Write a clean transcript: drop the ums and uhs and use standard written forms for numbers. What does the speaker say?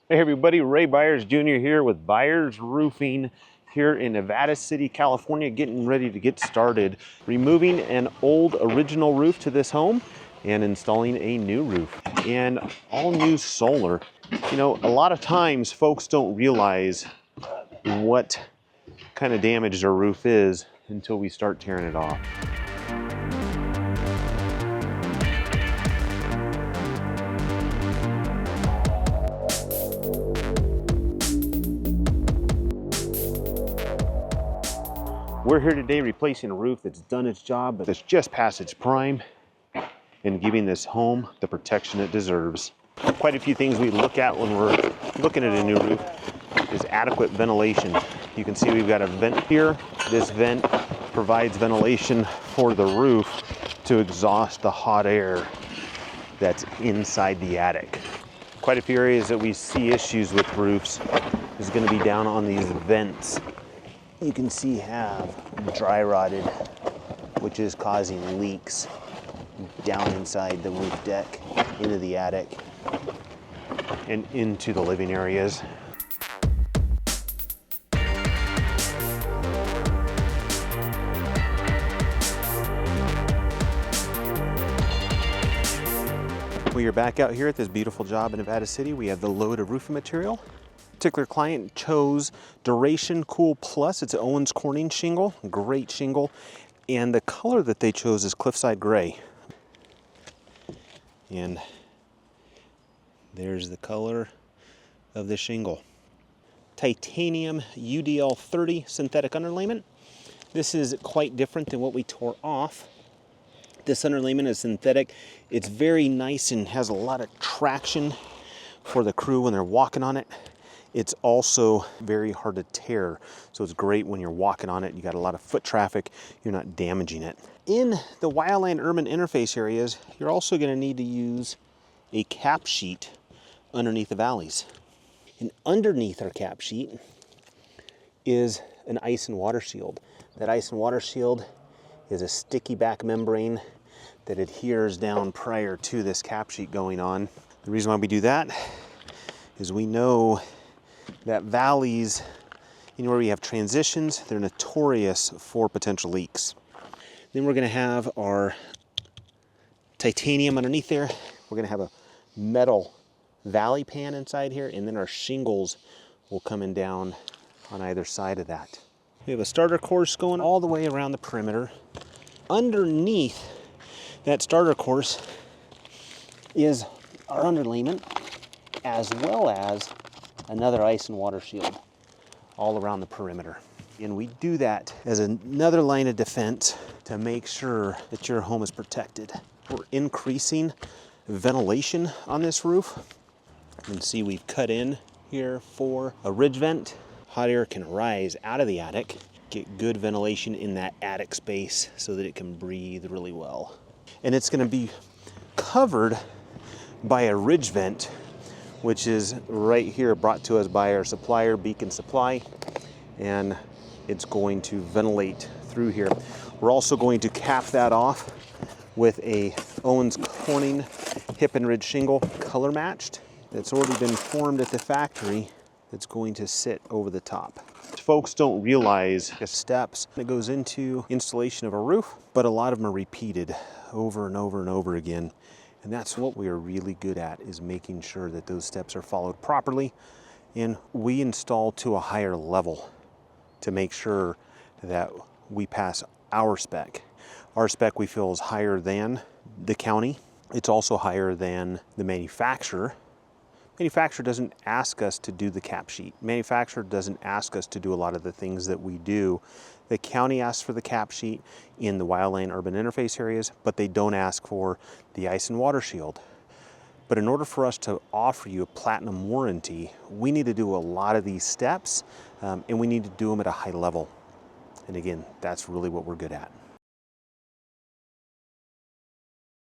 Hey everybody, Ray Byers Jr. here with Byers Roofing here in Nevada City, California, getting ready to get started. Removing an old original roof to this home and installing a new roof and all new solar. You know, a lot of times folks don't realize what kind of damage their roof is until we start tearing it off. We're here today replacing a roof that's done its job, but it's just past its prime and giving this home the protection it deserves. Quite a few things we look at when we're looking at a new roof is adequate ventilation. You can see we've got a vent here. This vent provides ventilation for the roof to exhaust the hot air that's inside the attic. Quite a few areas that we see issues with roofs is going to be down on these vents. You can see have dry rotted, which is causing leaks down inside the roof deck, into the attic, and into the living areas. We are back out here at this beautiful job in Nevada City. We have the load of roofing material. Particular client chose Duration Cool Plus. It's an Owens Corning shingle, great shingle. And the color that they chose is Cliffside Gray. And there's the color of the shingle. Titanium UDL 30 synthetic underlayment. This is quite different than what we tore off. This underlayment is synthetic. It's very nice and has a lot of traction for the crew when they're walking on it. It's also very hard to tear, so it's great when you're walking on it. You got a lot of foot traffic, you're not damaging it. In the wildland urban interface areas, you're also going to need to use a cap sheet underneath the valleys. And underneath our cap sheet is an ice and water shield. That ice and water shield is a sticky back membrane that adheres down prior to this cap sheet going on. The reason why we do that is we know that valleys, where we have transitions, they're notorious for potential leaks. Then we're going to have our titanium underneath there. We're going to have a metal valley pan inside here, and then our shingles will come in down on either side of that. We have a starter course going all the way around the perimeter. Underneath that starter course is our underlayment, as well as another ice and water shield all around the perimeter. And we do that as another line of defense to make sure that your home is protected. We're increasing ventilation on this roof. You can see we've cut in here for a ridge vent. Hot air can rise out of the attic, get good ventilation in that attic space so that it can breathe really well. And it's going to be covered by a ridge vent, which is right here, brought to us by our supplier, Beacon Supply, and it's going to ventilate through here. We're also going to cap that off with a Owens Corning hip and ridge shingle, color matched, that's already been formed at the factory, that's going to sit over the top. Folks don't realize the steps that goes into installation of a roof, but a lot of them are repeated over and over and over again. And that's what we are really good at, is making sure that those steps are followed properly. And we install to a higher level to make sure that we pass our spec. Our spec we feel is higher than the county. It's also higher than the manufacturer. Manufacturer doesn't ask us to do the cap sheet. Manufacturer doesn't ask us to do a lot of the things that we do. The county asks for the cap sheet in the wildland urban interface areas, but they don't ask for the ice and water shield. But in order for us to offer you a platinum warranty, we need to do a lot of these steps, and we need to do them at a high level. And again, that's really what we're good at.